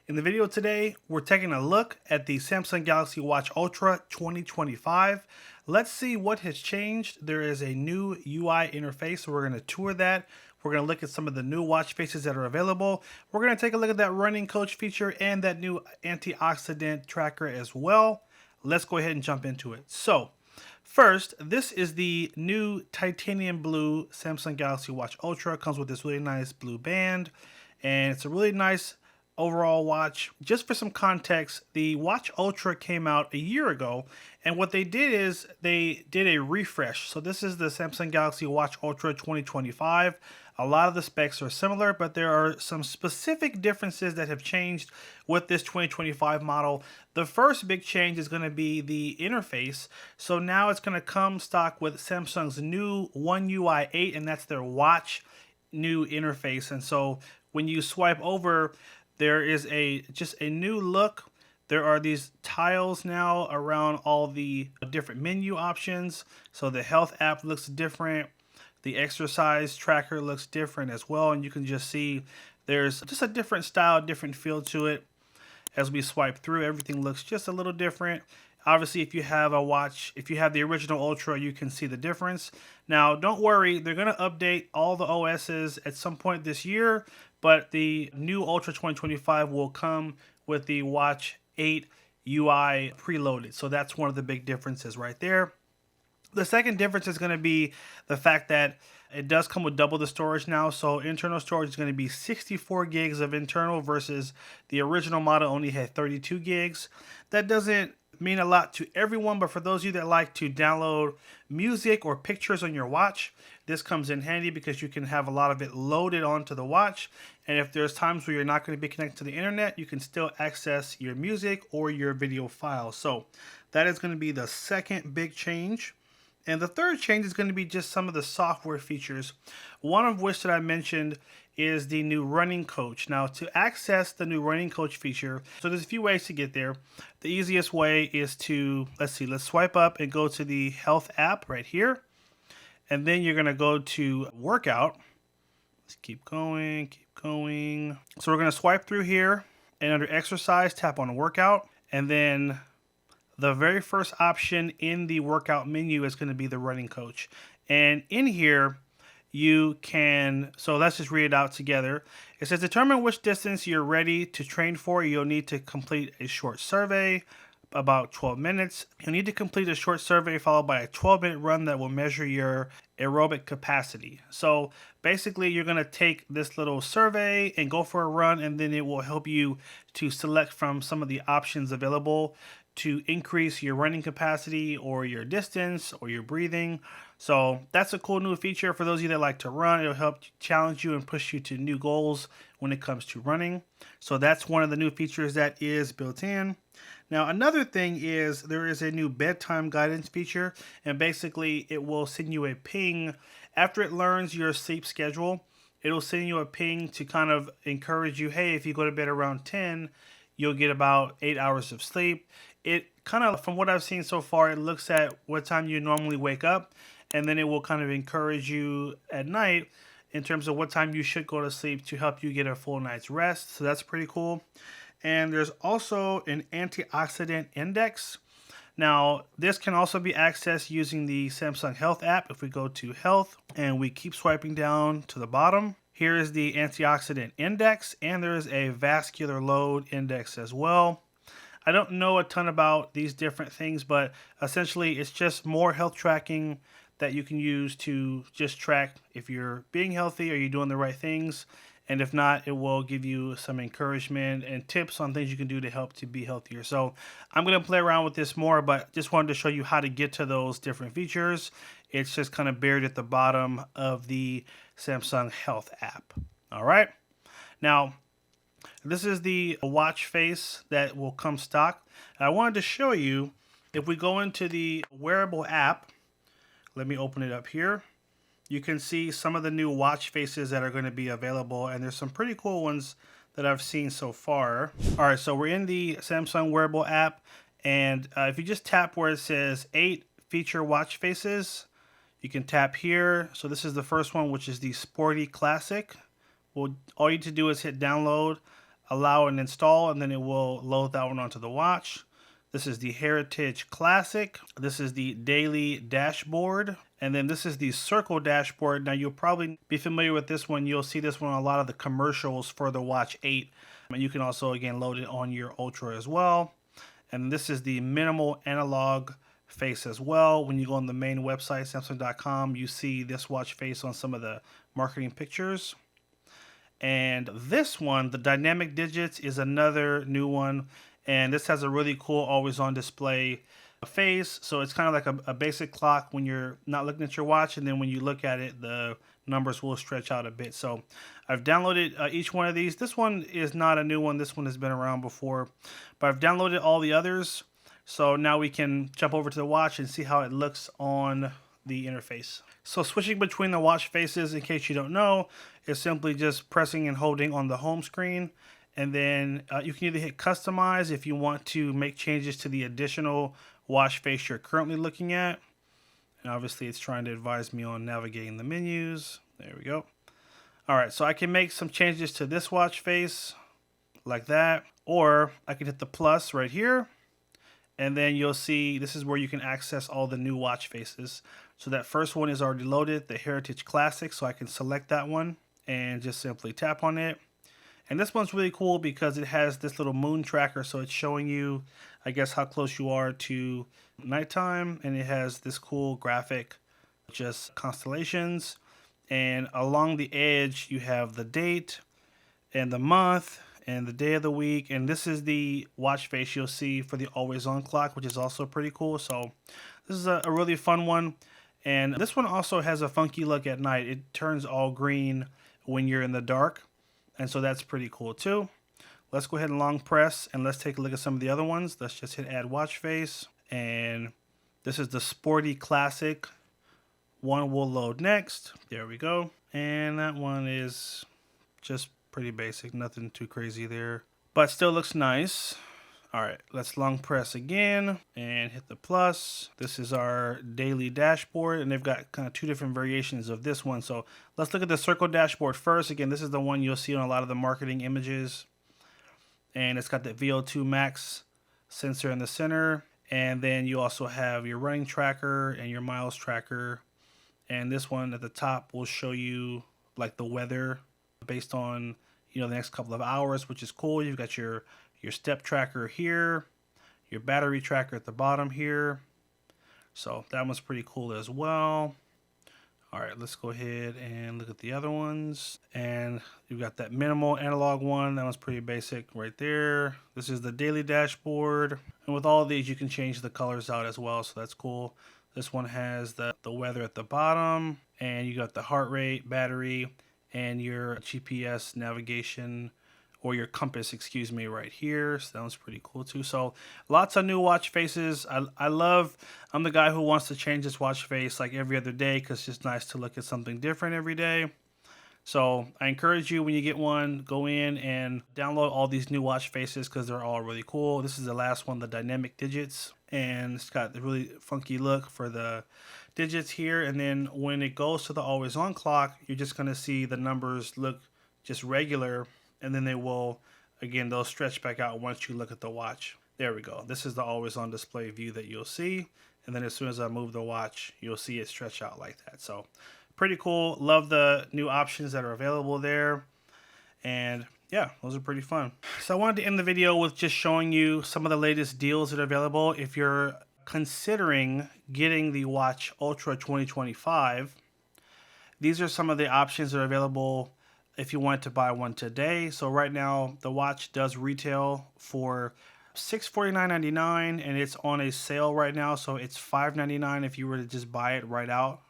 In the video today, we're taking a look at the Samsung Galaxy Watch Ultra 2025. Let's see what has changed. There is a new UI interface, so we're going to tour that. We're going to look at some of the new watch faces that are available. We're going to take a look at that running coach feature and that new antioxidant tracker as well. Let's go ahead and jump into it. So, first, this is the new titanium blue Samsung Galaxy Watch Ultra. It comes with this really nice blue band, and it's a really nice overall watch. Just for some context, the Watch Ultra came out a year ago, and what they did is they did a refresh. So this is the Samsung Galaxy Watch Ultra 2025. A lot of the specs are similar, but there are some specific differences that have changed with this 2025 model. The first big change is going to be the interface. So now it's going to come stock with Samsung's new One UI 8, and that's their watch new interface. And so when you swipe over, there is just a new look. There are these tiles now around all the different menu options. So the health app looks different. The exercise tracker looks different as well. And you can just see there's just a different style, different feel to it. As we swipe through, everything looks just a little different. Obviously, if you have a watch, if you have the original Ultra, you can see the difference. Now, don't worry, they're going to update all the OSs at some point this year, but the new Ultra 2025 will come with the Watch 8 UI preloaded. So that's one of the big differences right there. The second difference is going to be the fact that it does come with double the storage now. So internal storage is going to be 64 gigs of internal versus the original model only had 32 gigs. That doesn't mean a lot to everyone, but for those of you that like to download music or pictures on your watch, this comes in handy because you can have a lot of it loaded onto the watch. And if there's times where you're not going to be connected to the internet, you can still access your music or your video files. So that is going to be the second big change. And the third change is going to be just some of the software features, one of which that I mentioned is the new running coach. Now, to access the new running coach feature, so there's a few ways to get there. The easiest way is to, let's swipe up and go to the health app right here. And then you're going to go to workout. Let's keep going. So we're going to swipe through here, and under exercise, tap on workout. And then the very first option in the workout menu is going to be the running coach. And in here, you can, so let's just read it out together. It says, determine which distance you're ready to train for. You'll need to complete a short survey, about 12 minutes. You'll need to complete a short survey followed by a 12-minute run that will measure your aerobic capacity. So basically, you're going to take this little survey and go for a run, and then it will help you to select from some of the options available to increase your running capacity or your distance or your breathing. So that's a cool new feature for those of you that like to run. It'll help challenge you and push you to new goals when it comes to running. So that's one of the new features that is built in. Now, another thing is there is a new bedtime guidance feature, and basically it will send you a ping after it learns your sleep schedule. It'll send you a ping to kind of encourage you, hey, if you go to bed around 10, you'll get about 8 hours of sleep. It kind of, from what I've seen so far, it looks at what time you normally wake up, and then it will kind of encourage you at night in terms of what time you should go to sleep to help you get a full night's rest. So that's pretty cool. And there's also an antioxidant index. Now, this can also be accessed using the Samsung Health app. If we go to Health and we keep swiping down to the bottom, here is the antioxidant index, and there is a vascular load index as well. I don't know a ton about these different things, but essentially it's just more health tracking that you can use to just track if you're being healthy, are you doing the right things? And if not, it will give you some encouragement and tips on things you can do to help to be healthier. So I'm going to play around with this more, but just wanted to show you how to get to those different features. It's just kind of buried at the bottom of the Samsung Health app. All right. Now, this is the watch face that will come stock. And I wanted to show you, if we go into the wearable app, let me open it up here. You can see some of the new watch faces that are going to be available, and there's some pretty cool ones that I've seen so far. All right, so we're in the Samsung wearable app, and if you just tap where it says 8 feature watch faces, you can tap here. So this is the first one, which is the Sporty Classic. Well, all you need to do is hit download. allow and install, and then it will load that one onto the watch. This is the Heritage Classic. This is the Daily Dashboard. And then this is the Circle Dashboard. Now you'll probably be familiar with this one. You'll see this one on a lot of the commercials for the Watch 8. And you can also, again, load it on your Ultra as well. And this is the Minimal Analog face as well. When you go on the main website, Samsung.com, you see this watch face on some of the marketing pictures. And this one, the dynamic digits, is another new one. And this has a really cool always on display face. So it's kind of like a basic clock when you're not looking at your watch. And then when you look at it, the numbers will stretch out a bit. So I've downloaded each one of these. This one is not a new one. This one has been around before. But I've downloaded all the others. So now we can jump over to the watch and see how it looks on the interface. So switching between the watch faces, in case you don't know, is simply just pressing and holding on the home screen. And then you can either hit customize if you want to make changes to the additional watch face you're currently looking at. And obviously it's trying to advise me on navigating the menus. There we go. All right, so I can make some changes to this watch face like that, or I can hit the plus right here. And then you'll see this is where you can access all the new watch faces. So that first one is already loaded, the Heritage Classic. So I can select that one and just simply tap on it. And this one's really cool because it has this little moon tracker. So it's showing you, I guess, how close you are to nighttime. And it has this cool graphic, just constellations. And along the edge, you have the date and the month and the day of the week. And this is the watch face you'll see for the always on clock, which is also pretty cool. So this is a really fun one. And this one also has a funky look at night. It turns all green when you're in the dark. And so that's pretty cool too. Let's go ahead and long press and let's take a look at some of the other ones. Let's just hit add watch face. And this is the Sporty Classic. One will load next. There we go. And that one is just pretty basic, nothing too crazy there, but still looks nice. All right, let's long press again and hit the plus. This is our daily dashboard, and they've got kind of two different variations of this one. So let's look at the circle dashboard first. Again, this is the one you'll see on a lot of the marketing images, and it's got the VO2 max sensor in the center. And then you also have your running tracker and your miles tracker. And this one at the top will show you like the weather based on, you know, the next couple of hours, which is cool. You've got your step tracker here, your battery tracker at the bottom here. So that one's pretty cool as well. All right, let's go ahead and look at the other ones. And you've got that minimal analog one. That one's pretty basic right there. This is the daily dashboard. And with all of these, you can change the colors out as well. So that's cool. This one has the weather at the bottom, and you got the heart rate, battery, and your GPS navigation, or your compass, excuse me, right here. So that one's pretty cool too. So lots of new watch faces. I'm the guy who wants to change this watch face like every other day because it's just nice to look at something different every day. So I encourage you, when you get one, go in and download all these new watch faces because they're all really cool. This is the last one, the dynamic digits, and it's got the really funky look for the digits here. And then when it goes to the always on clock, you're just going to see the numbers look just regular, and then they will, again, they'll stretch back out once you look at the watch. There we go. This is the always on display view that you'll see. And then as soon as I move the watch, you'll see it stretch out like that. So pretty cool. Love the new options that are available there. And yeah, those are pretty fun. So I wanted to end the video with just showing you some of the latest deals that are available. If you're considering getting the Watch Ultra 2025, these are some of the options that are available if you want to buy one today. So right now, the watch does retail for $649.99, and it's on a sale right now. So it's $599 if you were to just buy it right now.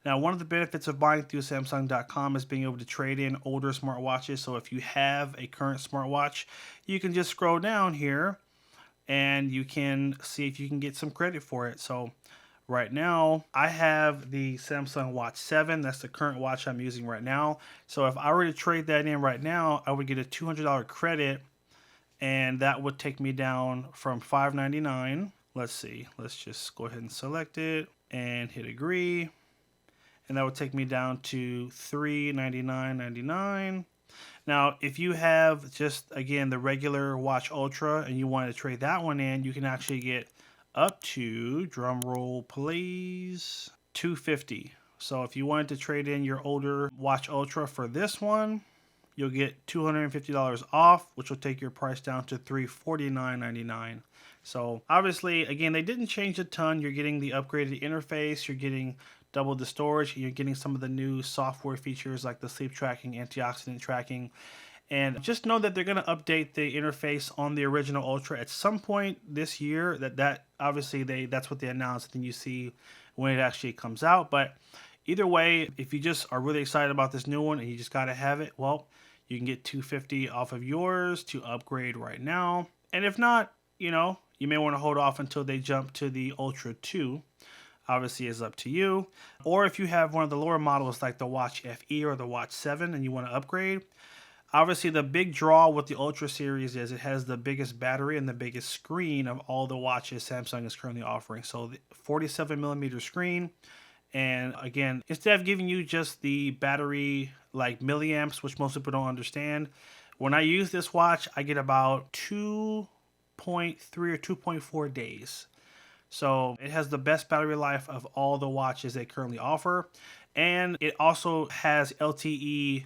Now, one of the benefits of buying through Samsung.com is being able to trade in older smartwatches. So if you have a current smartwatch, you can just scroll down here and you can see if you can get some credit for it. So right now, I have the Samsung Watch 7. That's the current watch I'm using right now. So if I were to trade that in right now, I would get a $200 credit, and that would take me down from $599. Let's see. Let's just go ahead and select it and hit agree. And that would take me down to $399.99. Now, if you have just, again, the regular Watch Ultra and you want to trade that one in, you can actually get up to, drum roll please, 250. So if you wanted to trade in your older Watch Ultra for this one, you'll get $250 off, which will take your price down to $349.99. So obviously, again, they didn't change a ton. You're getting the upgraded interface, you're getting double the storage, you're getting some of the new software features like the sleep tracking, antioxidant tracking. And just know that they're going to update the interface on the original Ultra at some point this year. That obviously that's what they announced, and you see when it actually comes out. But either way, if you just are really excited about this new one and you just got to have it, well, you can get $250 off of yours to upgrade right now. And if not, you may want to hold off until they jump to the Ultra 2. Obviously, it's up to you. Or if you have one of the lower models like the Watch FE or the Watch 7 and you want to upgrade, obviously the big draw with the Ultra series is it has the biggest battery and the biggest screen of all the watches Samsung is currently offering. So the 47mm screen. And again, instead of giving you just the battery like milliamps, which most people don't understand, when I use this watch, I get about 2.3 or 2.4 days. So it has the best battery life of all the watches they currently offer. And it also has LTE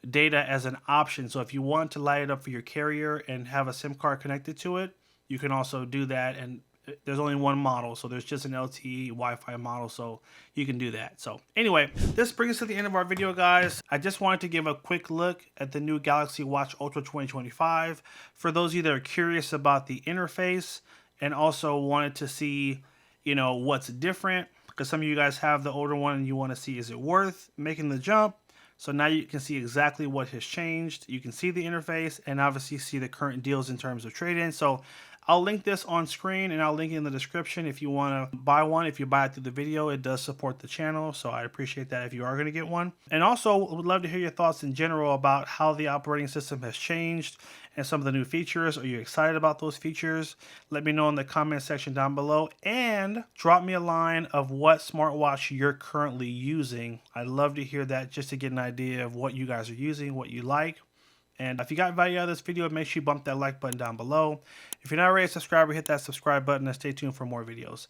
data as an option. So if you want to light it up for your carrier and have a SIM card connected to it, you can also do that. And there's only one model, so there's just an LTE Wi-Fi model, so you can do that. So anyway, this brings us to the end of our video, guys. I just wanted to give a quick look at the new Galaxy Watch Ultra 2025 for those of you that are curious about the interface and also wanted to see, what's different, because some of you guys have the older one and you want to see, is it worth making the jump? So now you can see exactly what has changed. You can see the interface and obviously see the current deals in terms of trade-in. So I'll link this on screen and I'll link it in the description if you want to buy one. If you buy it through the video, it does support the channel, so I appreciate that if you are going to get one. And also would love to hear your thoughts in general about how the operating system has changed and some of the new features. Are you excited about those features? Let me know in the comment section down below, and drop me a line of what smartwatch you're currently using. I'd love to hear that just to get an idea of what you guys are using, what you like. And if you got value out of this video, make sure you bump that like button down below. If you're not already a subscriber, hit that subscribe button and stay tuned for more videos.